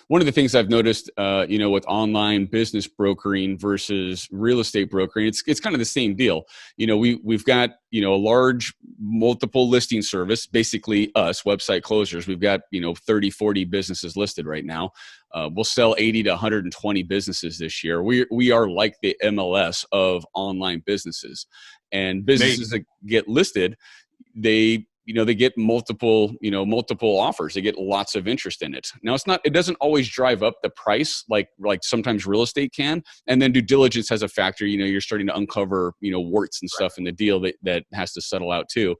one of the things I've noticed, with online business brokering versus real estate brokering, it's kind of the same deal. We've got, a large multiple listing service, basically us, Website Closers. We've got, 30, 40 businesses listed right now. We'll sell 80 to 120 businesses this year. We are like the MLS of online businesses, and businesses that get listed, they get multiple offers. They get lots of interest in it. Now it doesn't always drive up the price like sometimes real estate can. And then due diligence has a factor. You're starting to uncover, warts and stuff in the deal that has to settle out too.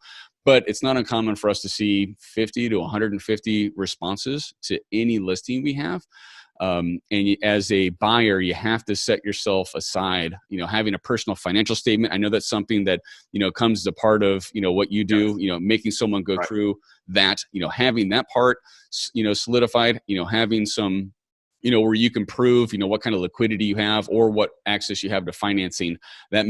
But it's not uncommon for us to see 50 to 150 responses to any listing we have. As a buyer, you have to set yourself aside, having a personal financial statement. I know that's something that, comes as a part of, what you do, making someone go through that, having that part, solidified, having some, where you can prove, what kind of liquidity you have or what access you have to financing. That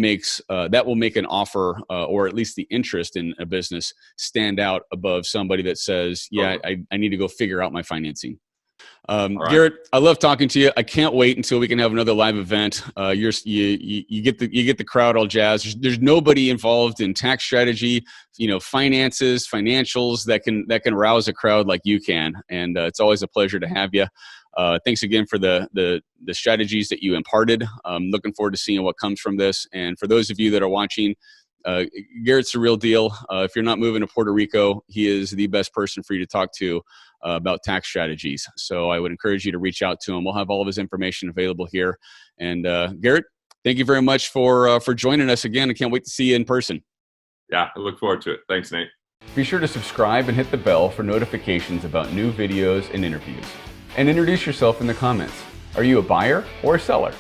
will make an offer or at least the interest in a business stand out above somebody that says, I need to go figure out my financing. Right. Garrett, I love talking to you. I can't wait until we can have another live event. You get the crowd all jazzed. There's nobody involved in tax strategy, finances, financials that can rouse a crowd like you can. And it's always a pleasure to have you. Thanks again for the strategies that you imparted. Looking forward to seeing what comes from this. And for those of you that are watching, Garrett's the real deal. If you're not moving to Puerto Rico, he is the best person for you to talk to about tax strategies. So I would encourage you to reach out to him. We'll have all of his information available here. And Garrett, thank you very much for joining us again. I can't wait to see you in person. Yeah, I look forward to it. Thanks, Nate. Be sure to subscribe and hit the bell for notifications about new videos and interviews. And introduce yourself in the comments. Are you a buyer or a seller?